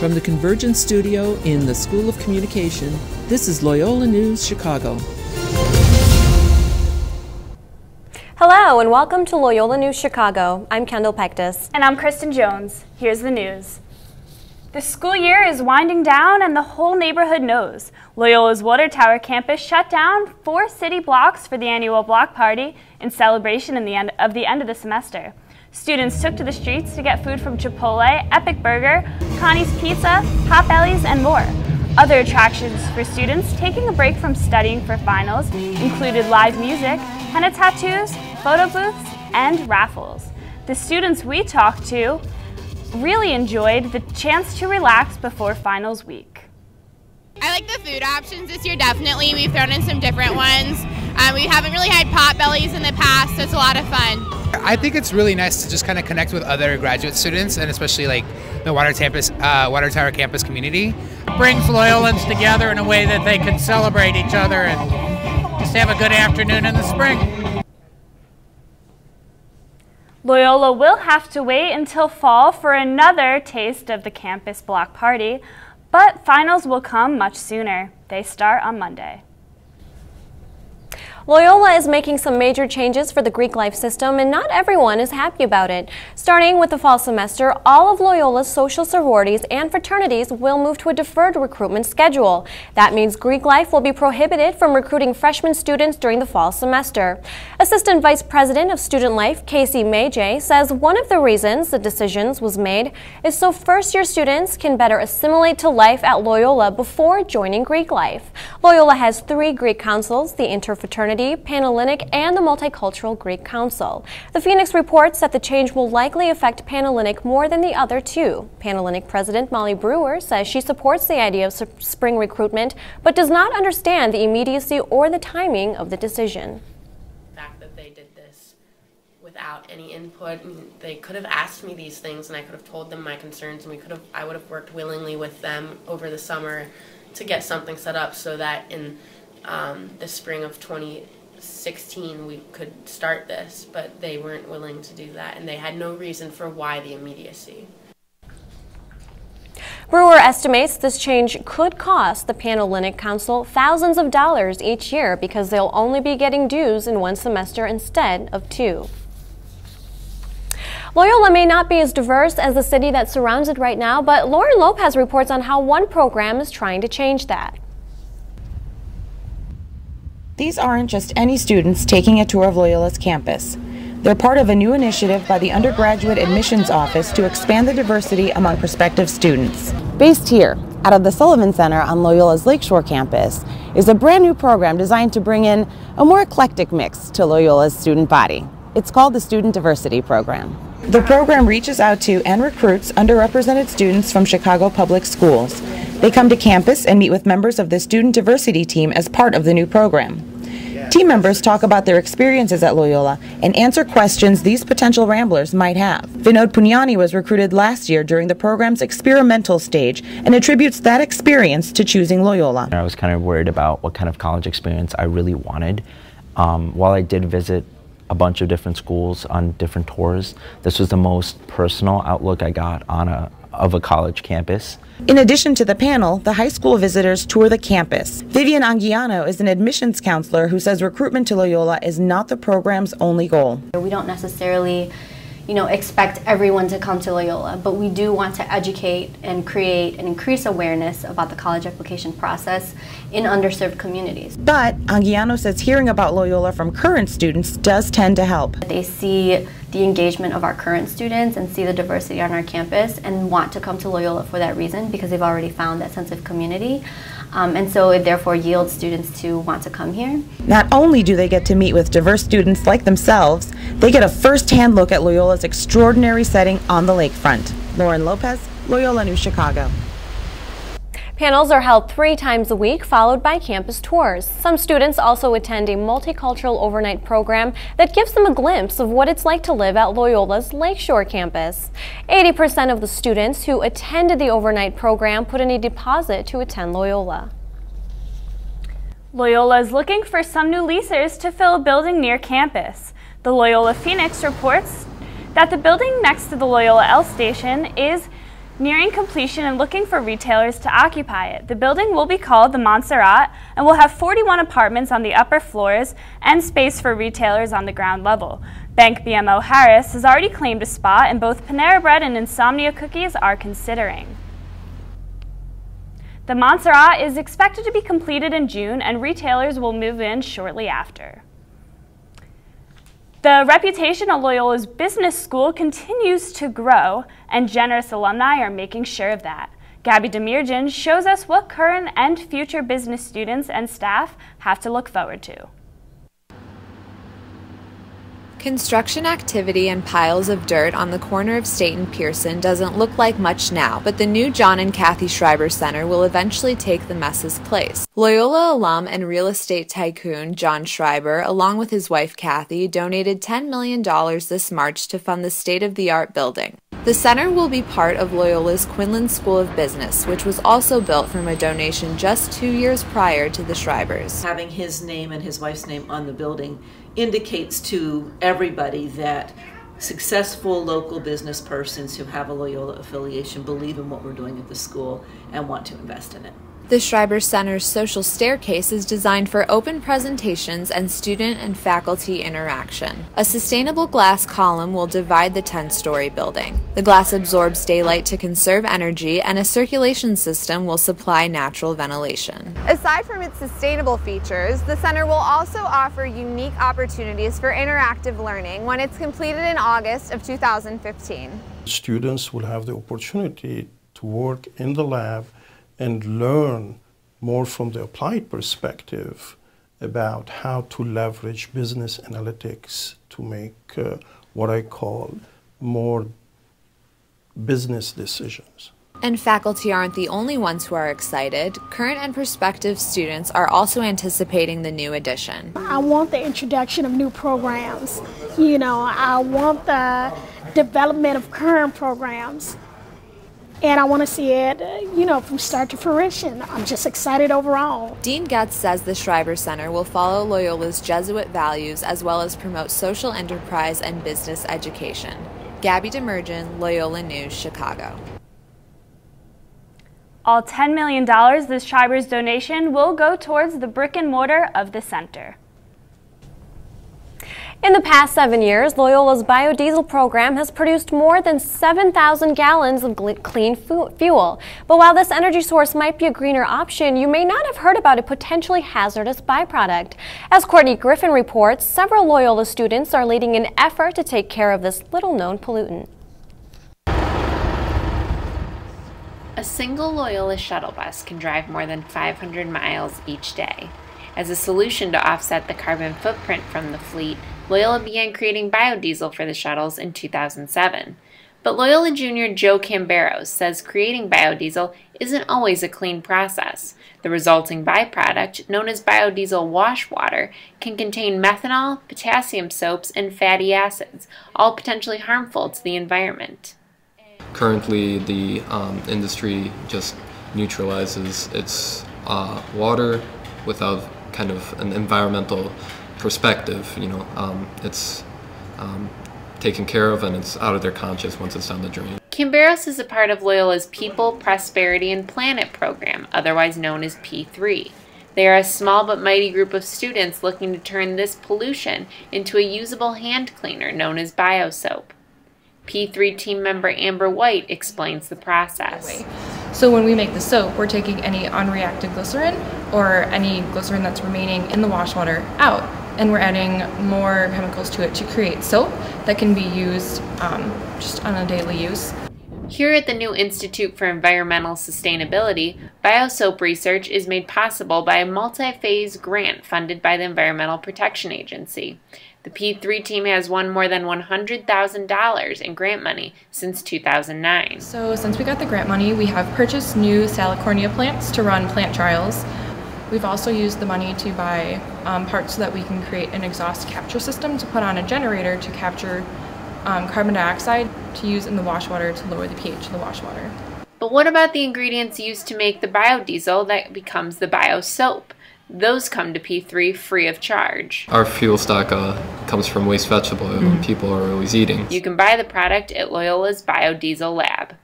From the Convergence Studio in the School of Communication, this is Loyola News Chicago. Hello and welcome to Loyola News Chicago. I'm Kendall Pectus. And I'm Kristen Jones. Here's the news. The school year is winding down and the whole neighborhood knows. Loyola's Water Tower campus shut down 4 city blocks for the annual block party in celebration of the end of the semester. Students took to the streets to get food from Chipotle, Epic Burger, Connie's Pizza, Potbelly's, and more. Other attractions for students taking a break from studying for finals included live music, henna tattoos, photo booths, and raffles. The students we talked to really enjoyed the chance to relax before finals week. I like the food options this year, definitely. We've thrown in some different ones. We haven't really had Potbellies in the past, so it's a lot of fun. I think it's really nice to just kind of connect with other graduate students, and especially like the Water Tower campus community. It brings Loyolans together in a way that they can celebrate each other and just have a good afternoon in the spring. Loyola will have to wait until fall for another taste of the campus block party, but finals will come much sooner. They start on Monday. Loyola is making some major changes for the Greek life system, and not everyone is happy about it. Starting with the fall semester, all of Loyola's social sororities and fraternities will move to a deferred recruitment schedule. That means Greek life will be prohibited from recruiting freshman students during the fall semester. Assistant Vice President of Student Life, Casey Mayjay, says one of the reasons the decisions was made is so first-year students can better assimilate to life at Loyola before joining Greek life. Loyola has 3 Greek councils, the Interfraternity, Panhellenic, and the Multicultural Greek Council. The Phoenix reports that the change will likely affect Panhellenic more than the other 2. Panhellenic President Molly Brewer says she supports the idea of spring recruitment, but does not understand the immediacy or the timing of the decision. The fact that they did this without any input, they could have asked me these things and I could have told them my concerns, and I would have worked willingly with them over the summer to get something set up so that in the spring of 2016 we could start this, but they weren't willing to do that, and they had no reason for why the immediacy. Brewer estimates this change could cost the Panhellenic Council thousands of dollars each year because they'll only be getting dues in 1 semester instead of 2. Loyola may not be as diverse as the city that surrounds it right now, but Lauren Lopez reports on how one program is trying to change that. These aren't just any students taking a tour of Loyola's campus. They're part of a new initiative by the Undergraduate Admissions Office to expand the diversity among prospective students. Based here, out of the Sullivan Center on Loyola's Lakeshore campus, is a brand new program designed to bring in a more eclectic mix to Loyola's student body. It's called the Student Diversity Program. The program reaches out to and recruits underrepresented students from Chicago public schools. They come to campus and meet with members of the Student Diversity team as part of the new program. Team members talk about their experiences at Loyola and answer questions these potential ramblers might have. Vinod Punyani was recruited last year during the program's experimental stage and attributes that experience to choosing Loyola. I was kind of worried about what kind of college experience I really wanted. While I did visit a bunch of different schools on different tours, this was the most personal outlook I got on of a college campus. In addition to the panel, the high school visitors tour the campus. Vivian Anguiano is an admissions counselor who says recruitment to Loyola is not the program's only goal. We don't necessarily, expect everyone to come to Loyola, but we do want to educate and create and increase awareness about the college application process in underserved communities. But Anguiano says hearing about Loyola from current students does tend to help. They see the engagement of our current students and see the diversity on our campus and want to come to Loyola for that reason because they've already found that sense of community. And so it therefore yields students to want to come here. Not only do they get to meet with diverse students like themselves, they get a first-hand look at Loyola's extraordinary setting on the lakefront. Lauren Lopez, Loyola News Chicago. Panels are held 3 times a week, followed by campus tours. Some students also attend a multicultural overnight program that gives them a glimpse of what it's like to live at Loyola's Lakeshore campus. 80% of the students who attended the overnight program put in a deposit to attend Loyola. Loyola is looking for some new leasers to fill a building near campus. The Loyola Phoenix reports that the building next to the Loyola L station is nearing completion and looking for retailers to occupy it. The building will be called the Montserrat and will have 41 apartments on the upper floors and space for retailers on the ground level. Bank BMO Harris has already claimed a spot, and both Panera Bread and Insomnia Cookies are considering. The Montserrat is expected to be completed in June, and retailers will move in shortly after. The reputation of Loyola's business school continues to grow, and generous alumni are making sure of that. Gabby Demirjian shows us what current and future business students and staff have to look forward to. Construction activity and piles of dirt on the corner of State and Pearson doesn't look like much now, but the new John and Kathy Schreiber Center will eventually take the mess's place. Loyola alum and real estate tycoon John Schreiber, along with his wife Kathy, donated $10 million this March to fund the state-of-the-art building. The center will be part of Loyola's Quinlan School of Business, which was also built from a donation just 2 years prior to the Schreibers. Having his name and his wife's name on the building indicates to everybody that successful local business persons who have a Loyola affiliation believe in what we're doing at the school and want to invest in it. The Schreiber Center's social staircase is designed for open presentations and student and faculty interaction. A sustainable glass column will divide the 10-story building. The glass absorbs daylight to conserve energy, and a circulation system will supply natural ventilation. Aside from its sustainable features, the center will also offer unique opportunities for interactive learning when it's completed in August of 2015. Students will have the opportunity to work in the lab and learn more from the applied perspective about how to leverage business analytics to make what I call more business decisions. And faculty aren't the only ones who are excited. Current and prospective students are also anticipating the new addition. I want the introduction of new programs. I want the development of current programs. And I want to see it, from start to fruition. I'm just excited overall. Dean Getz says the Schreiber Center will follow Loyola's Jesuit values as well as promote social enterprise and business education. Gabby Demirjian, Loyola News, Chicago. All $10 million the Schreiber's donation will go towards the brick and mortar of the center. In the past 7 years, Loyola's biodiesel program has produced more than 7,000 gallons of clean fuel. But while this energy source might be a greener option, you may not have heard about a potentially hazardous byproduct. As Courtney Griffin reports, several Loyola students are leading an effort to take care of this little-known pollutant. A single Loyola shuttle bus can drive more than 500 miles each day. As a solution to offset the carbon footprint from the fleet, Loyola began creating biodiesel for the shuttles in 2007. But Loyola junior Joe Camberos says creating biodiesel isn't always a clean process. The resulting byproduct, known as biodiesel wash water, can contain methanol, potassium soaps, and fatty acids, all potentially harmful to the environment. Currently, the industry just neutralizes its water without kind of an environmental perspective. It's taken care of and it's out of their conscience once it's down the drain. Camberos is a part of Loyola's People, Prosperity, and Planet program, otherwise known as P3. They are a small but mighty group of students looking to turn this pollution into a usable hand cleaner known as BioSoap. P3 team member Amber White explains the process. So when we make the soap, we're taking any unreacted glycerin or any glycerin that's remaining in the wash water out, and we're adding more chemicals to it to create soap that can be used just on a daily use. Here at the new Institute for Environmental Sustainability, BioSoap research is made possible by a multi-phase grant funded by the Environmental Protection Agency. The P3 team has won more than $100,000 in grant money since 2009. So since we got the grant money, we have purchased new Salicornia plants to run plant trials. We've also used the money to buy parts so that we can create an exhaust capture system to put on a generator to capture carbon dioxide to use in the wash water to lower the pH of the wash water. But what about the ingredients used to make the biodiesel that becomes the BioSoap? Those come to P3 free of charge. Our fuel stock comes from waste vegetable oil and people are always eating. You can buy the product at Loyola's Biodiesel Lab.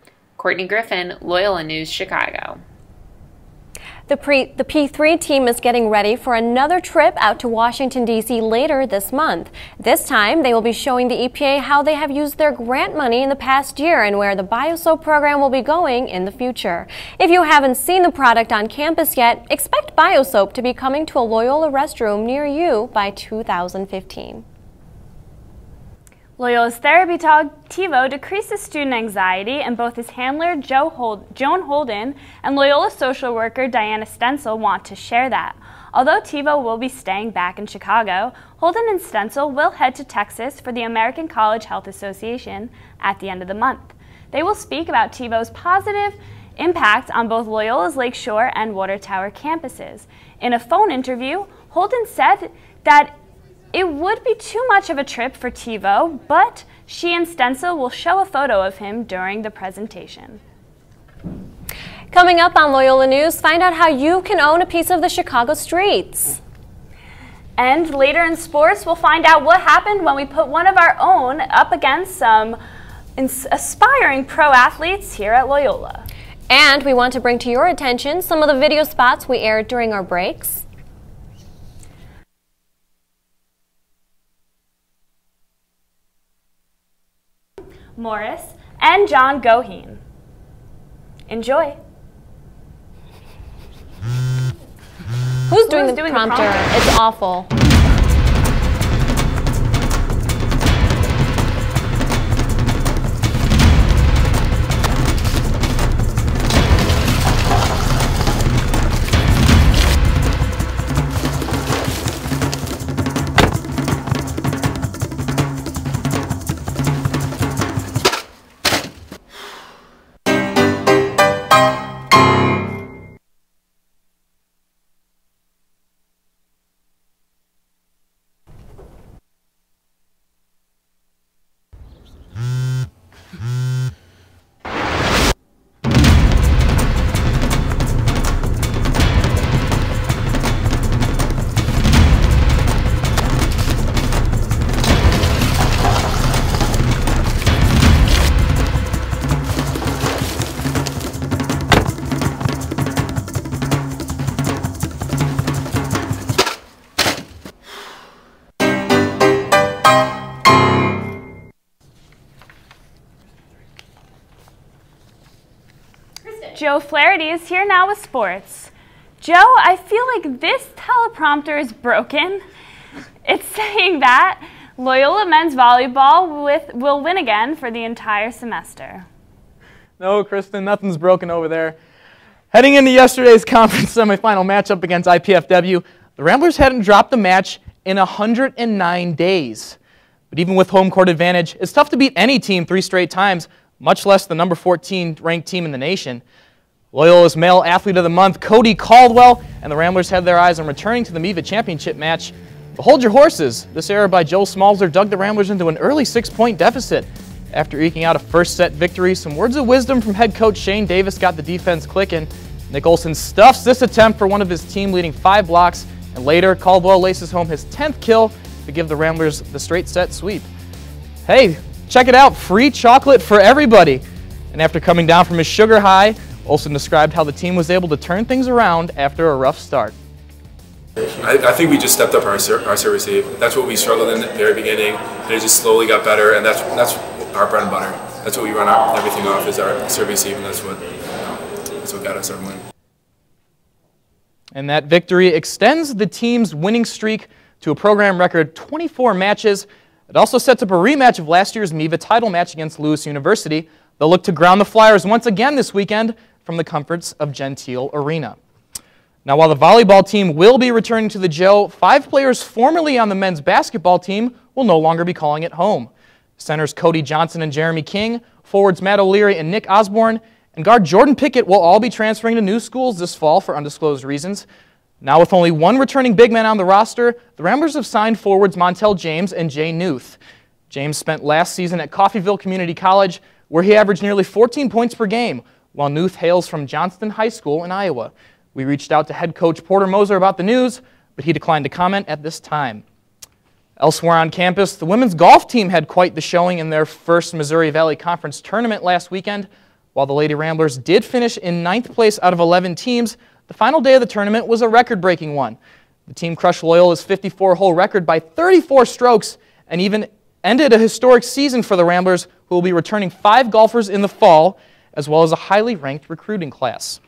Courtney Griffin, Loyola News, Chicago. The P3 team is getting ready for another trip out to Washington, D.C. later this month. This time, they will be showing the EPA how they have used their grant money in the past year and where the BioSoap program will be going in the future. If you haven't seen the product on campus yet, expect BioSoap to be coming to a Loyola restroom near you by 2015. Loyola's therapy dog, Tivo, decreases student anxiety, and both his handler, Joan Holden, and Loyola social worker, Diana Stencil, want to share that. Although Tivo will be staying back in Chicago, Holden and Stencil will head to Texas for the American College Health Association at the end of the month. They will speak about Tivo's positive impact on both Loyola's Lakeshore and Water Tower campuses. In a phone interview, Holden said that it would be too much of a trip for Tivo, but she and Stencil will show a photo of him during the presentation. Coming up on Loyola News, find out how you can own a piece of the Chicago streets. And later in sports, we'll find out what happened when we put one of our own up against some aspiring pro athletes here at Loyola. And we want to bring to your attention some of the video spots we aired during our breaks. Morris, and John Goheen. Enjoy. Who's doing the prompter? It's awful. Joe Flaherty is here now with sports. Joe, I feel like this teleprompter is broken. It's saying that Loyola men's volleyball will win again for the entire semester. No, Kristen, nothing's broken over there. Heading into yesterday's conference semifinal matchup against IPFW, the Ramblers hadn't dropped a match in 109 days. But even with home court advantage, it's tough to beat any team 3 straight times, much less the number 14 ranked team in the nation. Loyola's Male Athlete of the Month, Cody Caldwell, and the Ramblers had their eyes on returning to the MIVA Championship match. But hold your horses. This error by Joe Smalzer dug the Ramblers into an early 6-point deficit. After eking out a first-set victory, some words of wisdom from head coach Shane Davis got the defense clicking. Nick Olson stuffs this attempt for one of his team-leading 5 blocks, and later, Caldwell laces home his 10th kill to give the Ramblers the straight-set sweep. Hey, check it out, free chocolate for everybody. And after coming down from his sugar high, Olson described how the team was able to turn things around after a rough start. I think we just stepped up our service receive. That's what we struggled in the very beginning, and it just slowly got better, and that's our bread and butter. That's what we run everything off, is our service receive, and that's what got us our win. And that victory extends the team's winning streak to a program record 24 matches. It also sets up a rematch of last year's MIVA title match against Loyola University. They'll look to ground the Flyers once again this weekend from the comforts of Gentile Arena. Now, while the volleyball team will be returning to the Joe, 5 players formerly on the men's basketball team will no longer be calling it home. Centers Cody Johnson and Jeremy King, forwards Matt O'Leary and Nick Osborne, and guard Jordan Pickett will all be transferring to new schools this fall for undisclosed reasons. Now with only 1 returning big man on the roster, the Ramblers have signed forwards Montel James and Jay Newth. James spent last season at Coffeyville Community College, where he averaged nearly 14 points per game, while Newth hails from Johnston High School in Iowa. We reached out to head coach Porter Moser about the news, but he declined to comment at this time. Elsewhere on campus, the women's golf team had quite the showing in their first Missouri Valley Conference tournament last weekend. While the Lady Ramblers did finish in 9th place out of 11 teams, the final day of the tournament was a record-breaking one. The team crushed Loyola's 54-hole record by 34 strokes and even ended a historic season for the Ramblers, who will be returning 5 golfers in the fall, as well as a highly ranked recruiting class.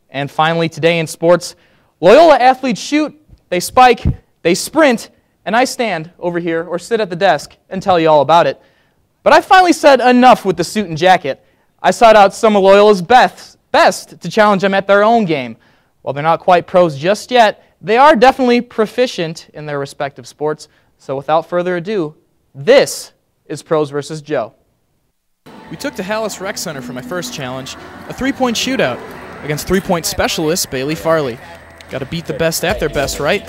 And finally, today in sports, Loyola athletes shoot, they spike, they sprint, and I stand over here or sit at the desk and tell you all about it. But I finally said enough with the suit and jacket. I sought out some of Loyola's best to challenge them at their own game. While they're not quite pros just yet, they are definitely proficient in their respective sports. So without further ado, this is Pros vs. Joe. We took to Hallis Rec Center for my first challenge, a 3-point shootout against 3-point specialist Bailey Farley. Got to beat the best at their best, right?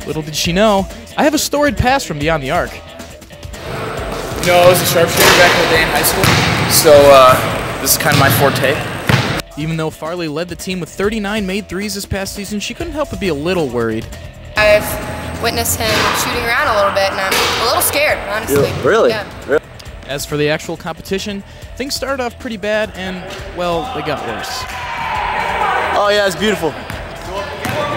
Little did she know, I have a storied past from beyond the arc. No, I was a sharpshooter back in the day in high school, so this is kind of my forte. Even though Farley led the team with 39 made threes this past season, she couldn't help but be a little worried. I've witnessed him shooting around a little bit, and I'm a little scared, honestly. Really? Yeah. As for the actual competition, things started off pretty bad, and, well, they got worse. Oh yeah, it's beautiful.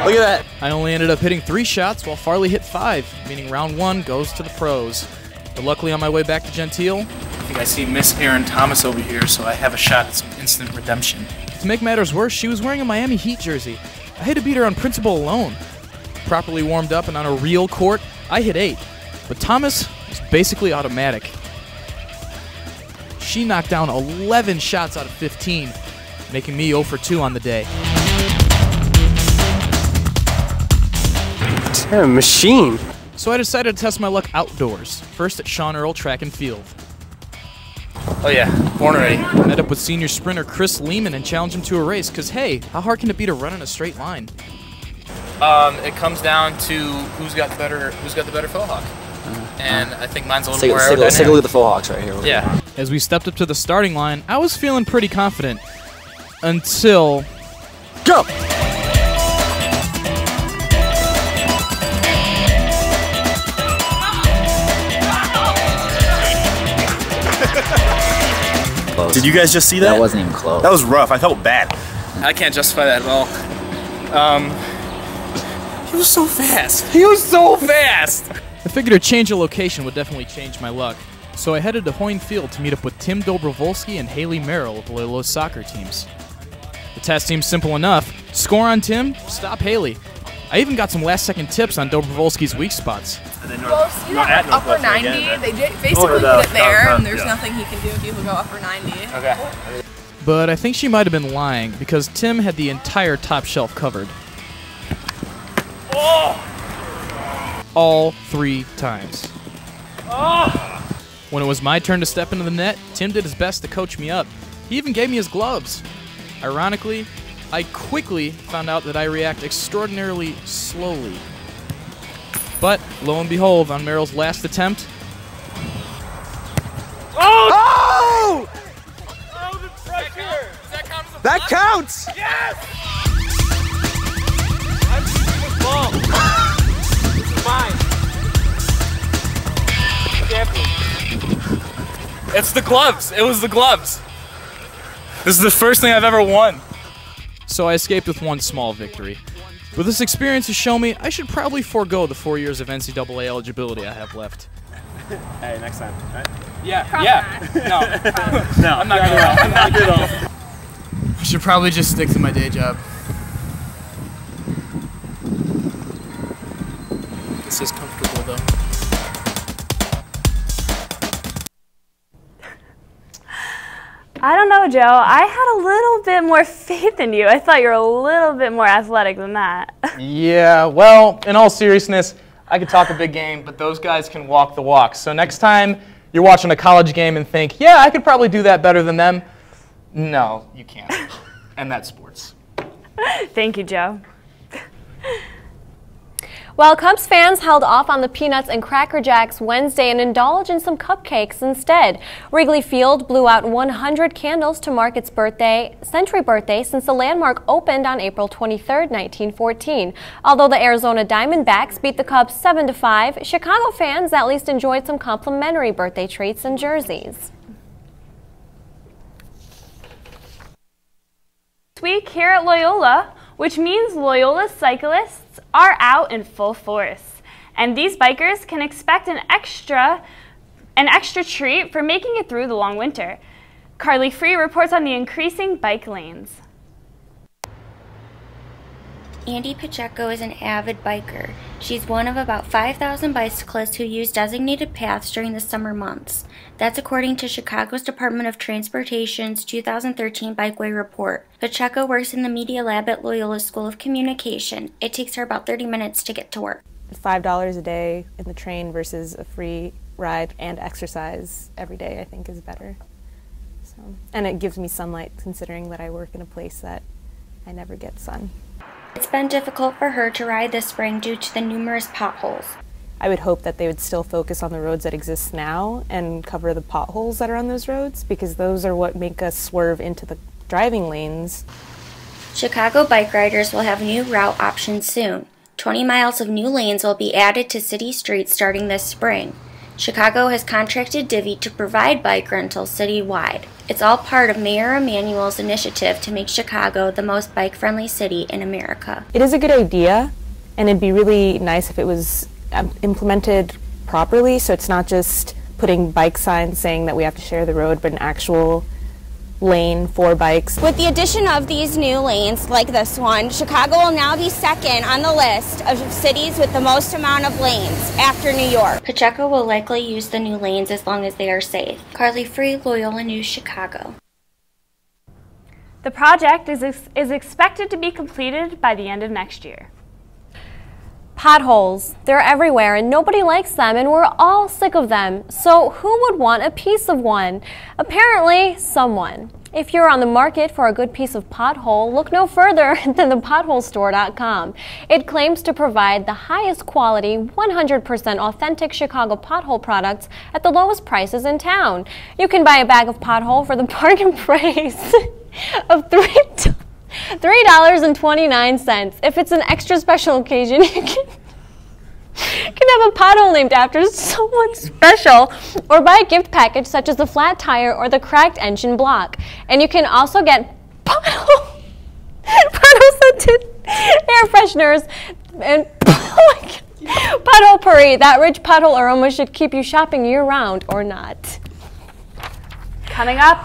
Look at that. I only ended up hitting 3 shots, while Farley hit 5, meaning round 1 goes to the pros. But luckily, on my way back to Gentile, I think I see Miss Erin Thomas over here, so I have a shot at some instant redemption. To make matters worse, she was wearing a Miami Heat jersey. I had to beat her on principle alone. Properly warmed up and on a real court, I hit 8. But Thomas was basically automatic. She knocked down 11 shots out of 15, making me 0 for 2 on the day. Damn, machine. So I decided to test my luck outdoors, first at Sean Earl Track and Field. Oh yeah, born ready. Met up with senior sprinter Chris Lehman and challenged him to a race, because hey, how hard can it be to run in a straight line? It comes down to who's got the better faux hawk. And I think mine's a little more aerodynamic. Let's take a look at the faux hawks right here. Yeah. As we stepped up to the starting line, I was feeling pretty confident. Until... Go! Did you guys just see that? That wasn't even close. That was rough. I felt bad. I can't justify that at all. He was so fast. He was so fast! I figured a change of location would definitely change my luck, so I headed to Hoyne Field to meet up with Tim Dobrovolsky and Haley Merrill of Loyola's soccer teams. The test seemed simple enough. Score on Tim, stop Haley. I even got some last-second tips on Dobrovolsky's weak spots. Well, see that upper 90, they basically put it there, and there's nothing he can do if you go upper 90. Okay. But I think she might have been lying, because Tim had the entire top shelf covered. All 3 times. When it was my turn to step into the net, Tim did his best to coach me up. He even gave me his gloves. Ironically, I quickly found out that I react extraordinarily slowly. But, lo and behold, on Merrill's last attempt... Oh! That counts! Yes! I'm shooting this ball. This is mine. It's the gloves. It was the gloves. This is the first thing I've ever won. So I escaped with one small victory. But this experience has shown me I should probably forego the 4 years of NCAA eligibility I have left. Hey, next time, right? Yeah, No. No, I'm not gonna lie. I'm not good at all. I should probably just stick to my day job. This is comfortable, though. I don't know, Joe. I had a little bit more faith in you. I thought you were a little bit more athletic than that. Yeah, well, in all seriousness, I could talk a big game, but those guys can walk the walk. So next time you're watching a college game and think, yeah, I could probably do that better than them, no, you can't. And that's sports. Thank you, Joe. Well, Cubs fans held off on the Peanuts and Cracker Jacks Wednesday and indulged in some cupcakes instead. Wrigley Field blew out 100 candles to mark its century birthday since the landmark opened on April 23, 1914. Although the Arizona Diamondbacks beat the Cubs 7-5, Chicago fans at least enjoyed some complimentary birthday treats and jerseys. week here at Loyola, which means Loyola cyclists are out in full force. And these bikers can expect an extra treat for making it through the long winter. Carly Free reports on the increasing bike lanes. Andy Pacheco is an avid biker. She's one of about 5,000 bicyclists who use designated paths during the summer months. That's according to Chicago's Department of Transportation's 2013 Bikeway Report. Pacheco works in the Media Lab at Loyola School of Communication. It takes her about 30 minutes to get to work. $5 a day in the train versus a free ride and exercise every day, I think, is better. And it gives me sunlight, considering that I work in a place that I never get sun. It's been difficult for her to ride this spring due to the numerous potholes. I would hope that they would still focus on the roads that exist now and cover the potholes that are on those roads, because those are what make us swerve into the driving lanes. Chicago bike riders will have new route options soon. 20 miles of new lanes will be added to city streets starting this spring. Chicago has contracted Divvy to provide bike rentals citywide. It's all part of Mayor Emanuel's initiative to make Chicago the most bike-friendly city in America. It is a good idea, and it'd be really nice if it was implemented properly, so it's not just putting bike signs saying that we have to share the road, but an actual lane for bikes. With the addition of these new lanes like this one, Chicago will now be second on the list of cities with the most amount of lanes after New York. Pacheco will likely use the new lanes as long as they are safe. Carly Free, Loyola News, Chicago. The project is expected to be completed by the end of next year. Potholes, they're everywhere and nobody likes them, and we're all sick of them. So who would want a piece of one? Apparently, someone. If you're on the market for a good piece of pothole, look no further than thepotholestore.com. It claims to provide the highest quality, 100% authentic Chicago pothole products at the lowest prices in town. You can buy a bag of pothole for the bargain price of $3.29. If it's an extra special occasion, you can have a pothole named after someone special, or buy a gift package such as the flat tire or the cracked engine block. And you can also get pothole scented air fresheners and pothole puree. That rich pothole aroma should keep you shopping year-round, or not. Coming up,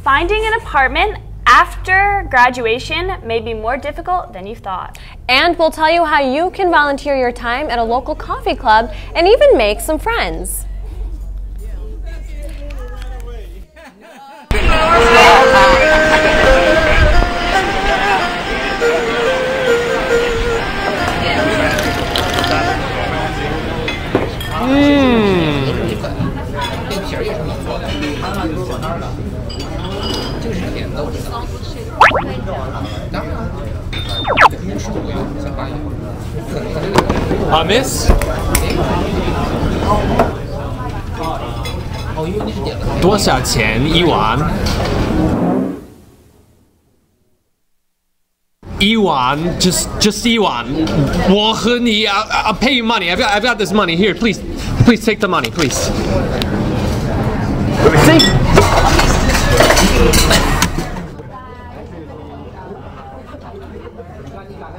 finding an apartment after graduation may be more difficult than you thought. And we'll tell you how you can volunteer your time at a local coffee club and even make some friends. Miss? 多少钱一碗？一碗 just 一碗。我和你 I'll pay you money. I've got this money here. Please take the money, please. Let me see.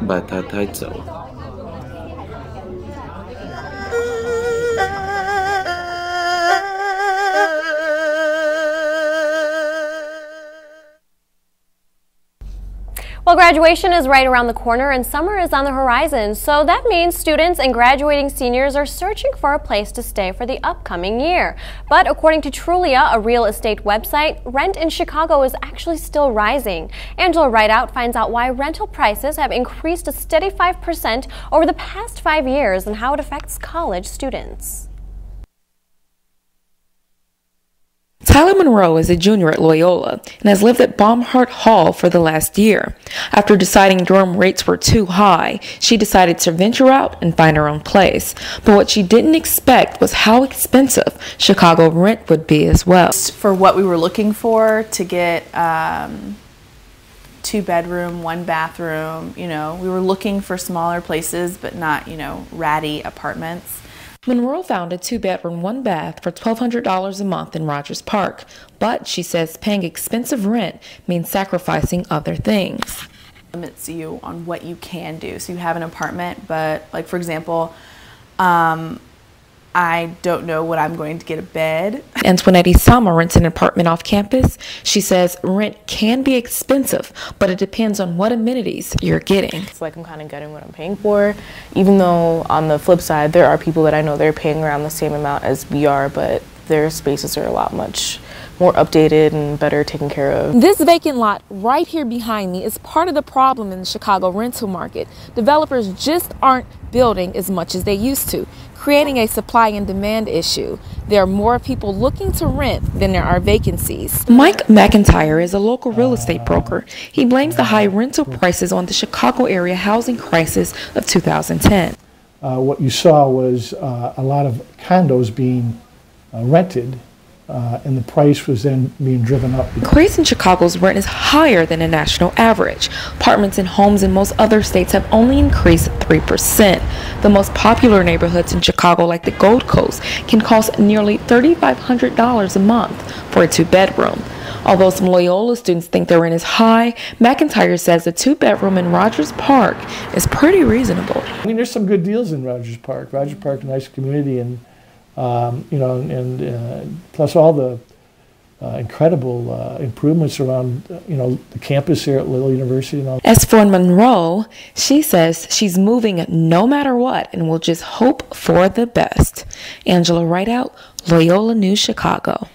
把他带走。Well, graduation is right around the corner and summer is on the horizon, so that means students and graduating seniors are searching for a place to stay for the upcoming year. But according to Trulia, a real estate website, rent in Chicago is actually still rising. Angela Rideout finds out why rental prices have increased a steady 5% over the past 5 years and how it affects college students. Tyler Monroe is a junior at Loyola and has lived at Baumhart Hall for the last year. After deciding dorm rates were too high, she decided to venture out and find her own place. But what she didn't expect was how expensive Chicago rent would be as well. For what we were looking for, to get 2-bedroom, 1-bathroom, we were looking for smaller places, but not, ratty apartments. Monroe found a 2-bedroom, 1-bath for $1,200 a month in Rogers Park, but she says paying expensive rent means sacrificing other things. Limits you on what you can do. So you have an apartment, but like for example, I don't know when I'm going to get a bed. Antoinette Sama rents an apartment off campus. She says rent can be expensive, but it depends on what amenities you're getting. It's like I'm kind of getting what I'm paying for, even though on the flip side, there are people that I know they're paying around the same amount as we are, but their spaces are a lot much more updated and better taken care of. This vacant lot right here behind me is part of the problem in the Chicago rental market. Developers just aren't building as much as they used to, creating a supply and demand issue. There are more people looking to rent than there are vacancies. Mike McIntyre is a local real estate broker. He blames the high rental prices on the Chicago area housing crisis of 2010. What you saw was a lot of condos being rented, and the price was then being driven up. Crazy in Chicago's rent is higher than a national average. Apartments and homes in most other states have only increased 3%. The most popular neighborhoods in Chicago, like the Gold Coast, can cost nearly $3,500 a month for a 2-bedroom. Although some Loyola students think their rent is high, McIntyre says the 2-bedroom in Rogers Park is pretty reasonable. I mean, there's some good deals in Rogers Park. Rogers Park, a nice community, and plus all the incredible improvements around, the campus here at Loyola University. And all. As for Monroe, she says she's moving no matter what and will just hope for the best. Angela Rideout, Loyola News Chicago.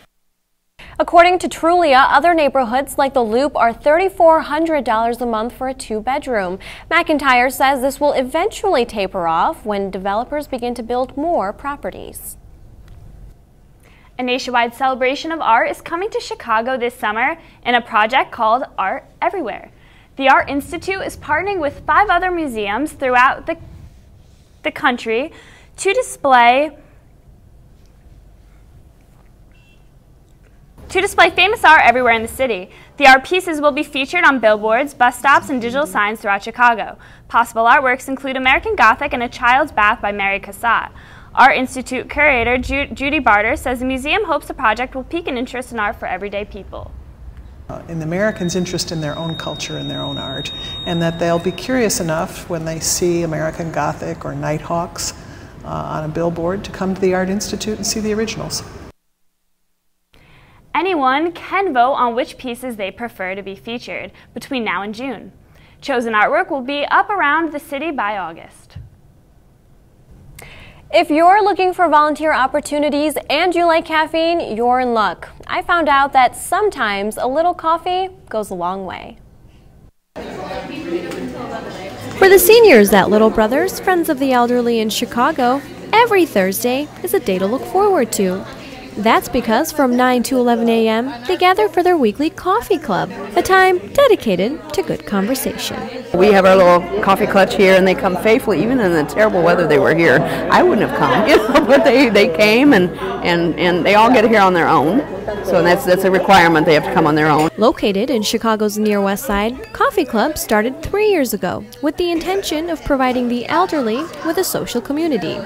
According to Trulia, other neighborhoods like the Loop are $3,400 a month for a 2-bedroom. McIntyre says this will eventually taper off when developers begin to build more properties. A nationwide celebration of art is coming to Chicago this summer in a project called Art Everywhere. The Art Institute is partnering with 5 other museums throughout the country to display famous art everywhere in the city. The art pieces will be featured on billboards, bus stops, and digital signs throughout Chicago. Possible artworks include American Gothic and A Child's Bath by Mary Cassatt. Art Institute curator Judy Barter says the museum hopes the project will pique an interest in art for everyday people. In the Americans' interest in their own culture and their own art, and that they'll be curious enough when they see American Gothic or Nighthawks on a billboard to come to the Art Institute and see the originals. Anyone can vote on which pieces they prefer to be featured between now and June. Chosen artwork will be up around the city by August. If you're looking for volunteer opportunities and you like caffeine, you're in luck. I found out that sometimes a little coffee goes a long way. For the seniors at Little Brothers, Friends of the Elderly in Chicago, every Thursday is a day to look forward to. That's because from 9 to 11 a.m., they gather for their weekly coffee club, a time dedicated to good conversation. We have our little coffee clutch here, and they come faithfully, even in the terrible weather they were here. I wouldn't have come, but they came, and they all get here on their own. So that's a requirement. They have to come on their own. Located in Chicago's near west side, Coffee Club started 3 years ago with the intention of providing the elderly with a social community.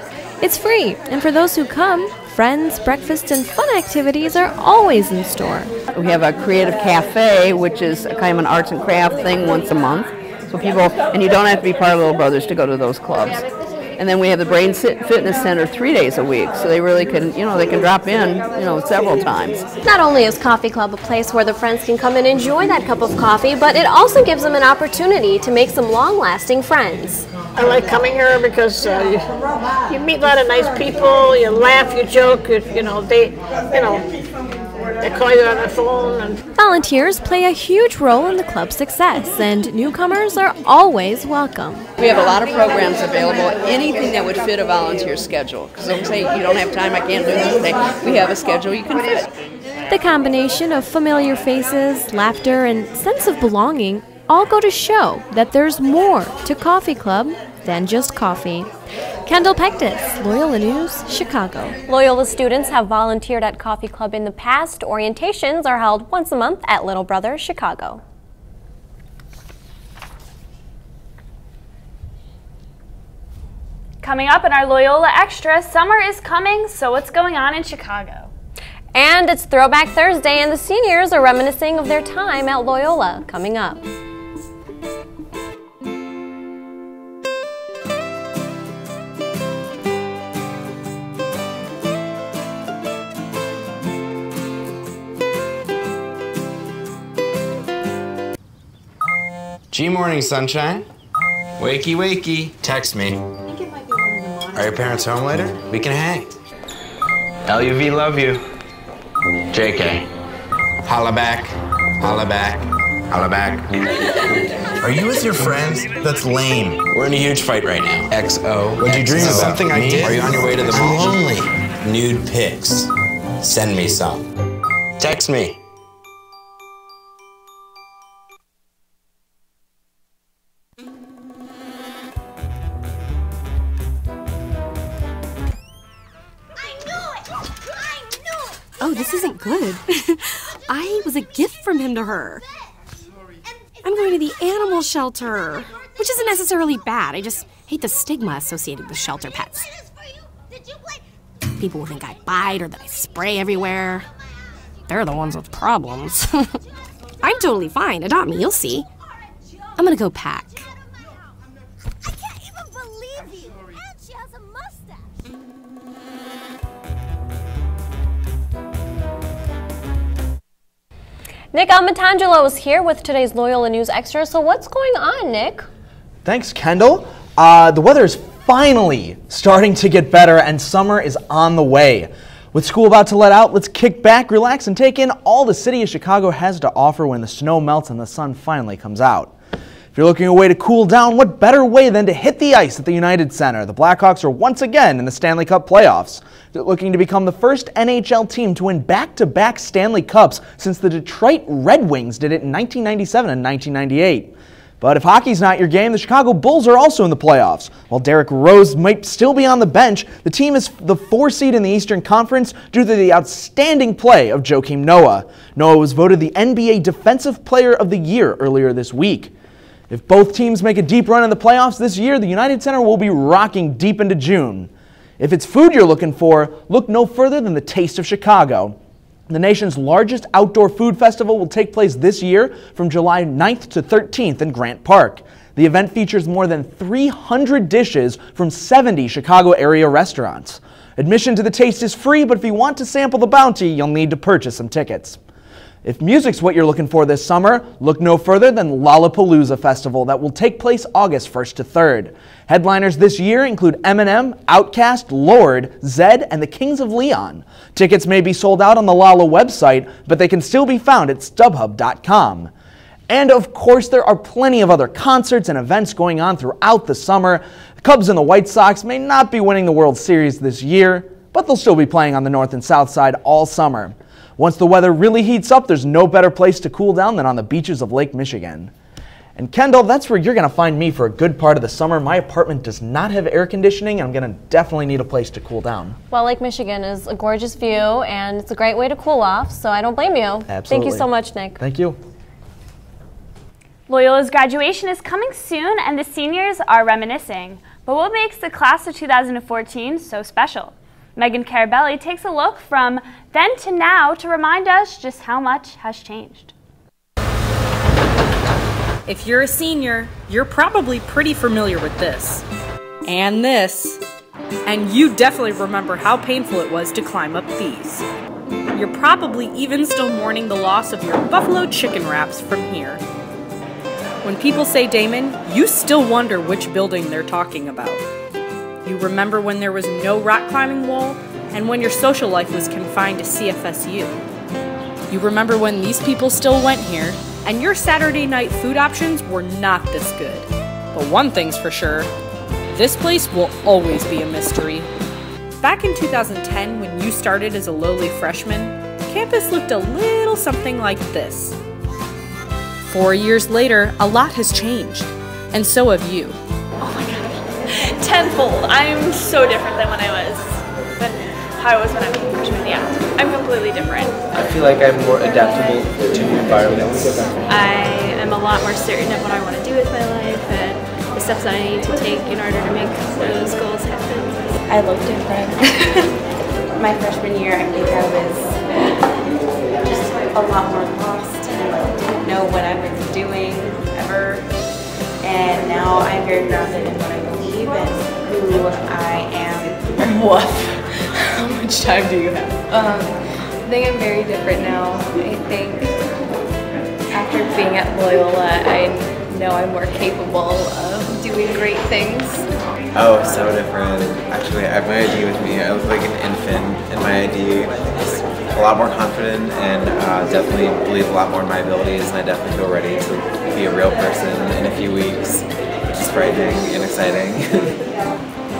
It's free, and for those who come, friends, breakfast, and fun activities are always in store. We have a creative cafe, which is kind of an arts and craft thing once a month. So people, and you don't have to be part of Little Brothers to go to those clubs. And then we have the Brain Fitness Center 3 days a week, so they really can, they can drop in, several times. Not only is Coffee Club a place where the friends can come and enjoy that cup of coffee, but it also gives them an opportunity to make some long-lasting friends. I like coming here because you meet a lot of nice people, you laugh, you joke, they call you on the phone. And volunteers play a huge role in the club's success, and newcomers are always welcome. We have a lot of programs available, anything that would fit a volunteer schedule. Because don't say you don't have time, I can't do this today. We have a schedule you can fit. The combination of familiar faces, laughter, and sense of belonging all go to show that there's more to Coffee Club than just coffee. Kendall Pectus, Loyola News, Chicago. Loyola students have volunteered at Coffee Club in the past. Orientations are held once a month at Little Brother, Chicago. Coming up in our Loyola Extra, summer is coming, so what's going on in Chicago? And it's Throwback Thursday, and the seniors are reminiscing of their time at Loyola. Coming up. G-morning, sunshine. Wakey, wakey. Text me. Are your parents home later? We can hang. LUV, love you. JK. Holla back. Holla back. Holla back. Are you with your friends? That's lame. We're in a huge fight right now. XO. What'd you dream about? Something I did? Are you on your way to the mall? I'm lonely. Nude pics. Send me some. Text me. Oh, this isn't good. I was a gift from him to her. I'm going to the animal shelter, which isn't necessarily bad. I just hate the stigma associated with shelter pets. People will think I bite or that I spray everywhere. They're the ones with problems. I'm totally fine. Adopt me, you'll see. I'm gonna go pack. I can't even believe you! And she has a mustache! Nick Almatangelo is here with today's Loyola News Extra. So what's going on, Nick? Thanks, Kendall. The weather is finally starting to get better and summer is on the way. With school about to let out, let's kick back, relax, and take in all the city of Chicago has to offer when the snow melts and the sun finally comes out. If you're looking for a way to cool down, what better way than to hit the ice at the United Center? The Blackhawks are once again in the Stanley Cup playoffs. They're looking to become the first NHL team to win back-to-back Stanley Cups since the Detroit Red Wings did it in 1997 and 1998. But if hockey's not your game, the Chicago Bulls are also in the playoffs. While Derrick Rose might still be on the bench, the team is the 4 seed in the Eastern Conference due to the outstanding play of Joakim Noah. Noah was voted the NBA Defensive Player of the Year earlier this week. If both teams make a deep run in the playoffs this year, the United Center will be rocking deep into June. If it's food you're looking for, look no further than the Taste of Chicago. The nation's largest outdoor food festival will take place this year from July 9th to 13th in Grant Park. The event features more than 300 dishes from 70 Chicago area restaurants. Admission to the Taste is free, but if you want to sample the bounty, you'll need to purchase some tickets. If music's what you're looking for this summer, look no further than Lollapalooza Festival that will take place August 1st to 3rd. Headliners this year include Eminem, Outkast, Lorde, Zedd, and the Kings of Leon. Tickets may be sold out on the Lolla website, but they can still be found at StubHub.com. And of course, there are plenty of other concerts and events going on throughout the summer. The Cubs and the White Sox may not be winning the World Series this year, but they'll still be playing on the North and South Side all summer. Once the weather really heats up, there's no better place to cool down than on the beaches of Lake Michigan. And Kendall, that's where you're going to find me for a good part of the summer. My apartment does not have air conditioning, and I'm going to definitely need a place to cool down. Well, Lake Michigan is a gorgeous view, and it's a great way to cool off, so I don't blame you. Absolutely. Thank you so much, Nick. Thank you. Loyola's graduation is coming soon, and the seniors are reminiscing. But what makes the class of 2014 so special? Megan Carabelli takes a look from then to now to remind us just how much has changed. If you're a senior, you're probably pretty familiar with this. And this. And you definitely remember how painful it was to climb up these. You're probably even still mourning the loss of your buffalo chicken wraps from here. When people say Damon, you still wonder which building they're talking about. You remember when there was no rock climbing wall and when your social life was confined to CFSU. You remember when these people still went here and your Saturday night food options were not this good. But one thing's for sure, this place will always be a mystery. Back in 2010, when you started as a lowly freshman, campus looked a little something like this. 4 years later, a lot has changed, and so have you. Oh my gosh, tenfold. I'm so different than how I was when I was a freshman. Yeah, I'm completely different. I feel like I'm more adaptable to new environments. I am a lot more certain of what I want to do with my life, and the steps that I need to take in order to make those goals happen. I look different. My freshman year, I think I was just a lot more lost and didn't know what I was doing ever. And now I'm very grounded in what I believe and who I am. What? How much time do you have? I think I'm very different now. I think after being at Loyola, I know I'm more capable of doing great things. Oh, so different. Actually, I have my ID with me. I look like an infant in my ID. Just a lot more confident and definitely believe a lot more in my abilities, and I definitely feel ready to be a real person in a few weeks, which is frightening and exciting.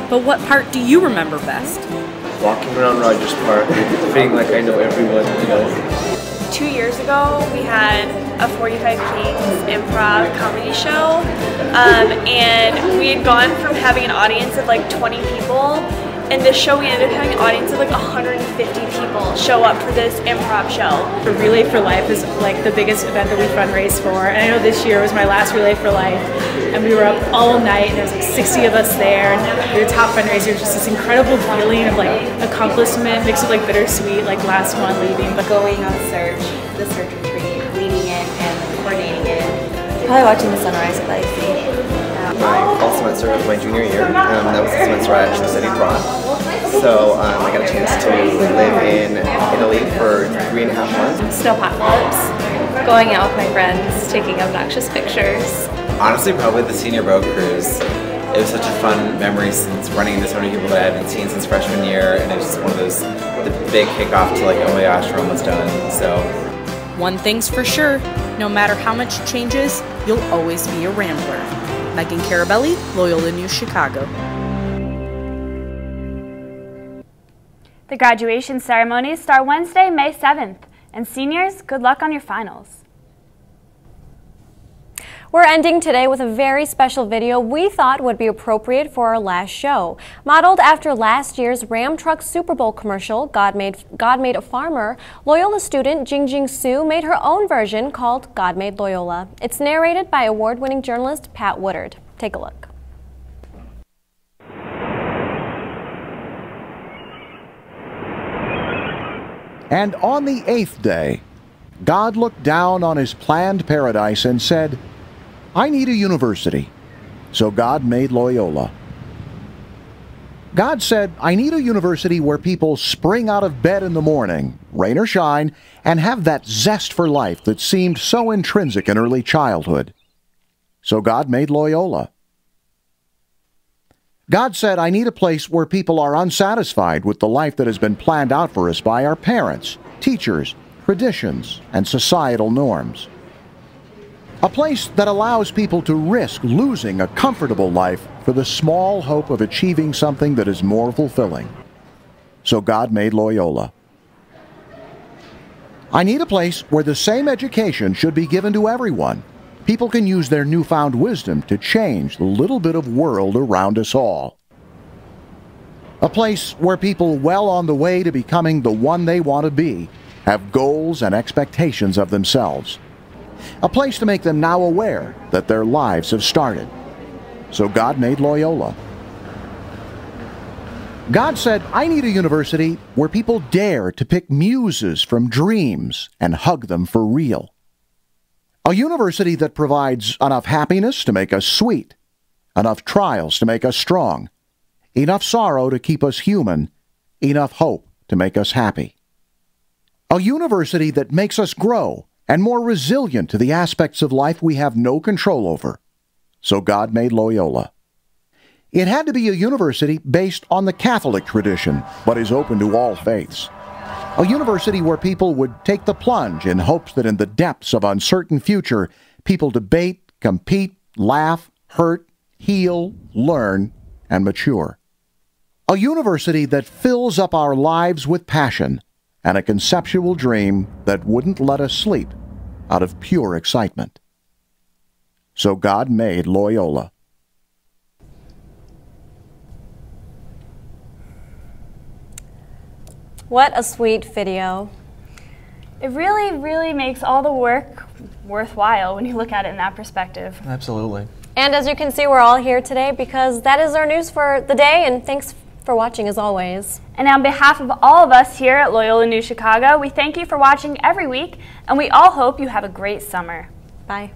But what part do you remember best? Walking around Rogers Park, feeling like I know everyone, you know. 2 years ago, we had a 45 Kings improv comedy show, and we had gone from having an audience of like 20 people, and this show we ended up having an audience of like 150 people show up for this improv show. The Relay for Life is like the biggest event that we fundraise for, and I know this year was my last Relay for Life, and we were up all night, and there was like 60 of us there, and we were top fundraisers. Just this incredible feeling of like accomplishment mixed with like bittersweet, like last one leaving. But going on the search retreat, leading it and coordinating it. Probably watching the sunrise at IC. My fall semester of my junior year, that was the semester I actually studied abroad. So I got a chance to live in Italy for 3.5 months. Snowpocalypse, going out with my friends, taking obnoxious pictures. Honestly, probably the senior boat cruise. It was such a fun memory since running into so many people that I haven't seen since freshman year, and it was just one of those, the big kickoff to like, oh my gosh, we're almost done. So One thing's for sure, no matter how much changes, you'll always be a Rambler. Megan Carabelli, Loyola News, Chicago. The graduation ceremonies start Wednesday, May 7th. And seniors, good luck on your finals. We're ending today with a very special video we thought would be appropriate for our last show. Modeled after last year's Ram Truck Super Bowl commercial, God Made a Farmer, Loyola student Jingjing Su made her own version called God Made Loyola. It's narrated by award-winning journalist Pat Woodard. Take a look. And on the 8th day, God looked down on his planned paradise and said, I need a university. So God made Loyola. God said, I need a university where people spring out of bed in the morning, rain or shine, and have that zest for life that seemed so intrinsic in early childhood. So God made Loyola. God said, I need a place where people are unsatisfied with the life that has been planned out for us by our parents, teachers, traditions, and societal norms. A place that allows people to risk losing a comfortable life for the small hope of achieving something that is more fulfilling. So God made Loyola. I need a place where the same education should be given to everyone. People can use their newfound wisdom to change the little bit of world around us all. A place where people well on the way to becoming the one they want to be have goals and expectations of themselves. A place to make them now aware that their lives have started. So God made Loyola. God said, I need a university where people dare to pick muses from dreams and hug them for real. A university that provides enough happiness to make us sweet, enough trials to make us strong, enough sorrow to keep us human, enough hope to make us happy. A university that makes us grow and more resilient to the aspects of life we have no control over. So God made Loyola. It had to be a university based on the Catholic tradition, but is open to all faiths. A university where people would take the plunge in hopes that in the depths of uncertain future, people debate, compete, laugh, hurt, heal, learn, and mature. A university that fills up our lives with passion and a conceptual dream that wouldn't let us sleep out of pure excitement. So God made Loyola. What a sweet video. It really, really makes all the work worthwhile when you look at it in that perspective. Absolutely. And as you can see, we're all here today because that is our news for the day, and thanks for watching as always. And on behalf of all of us here at Loyola News Chicago, we thank you for watching every week, and we all hope you have a great summer. Bye.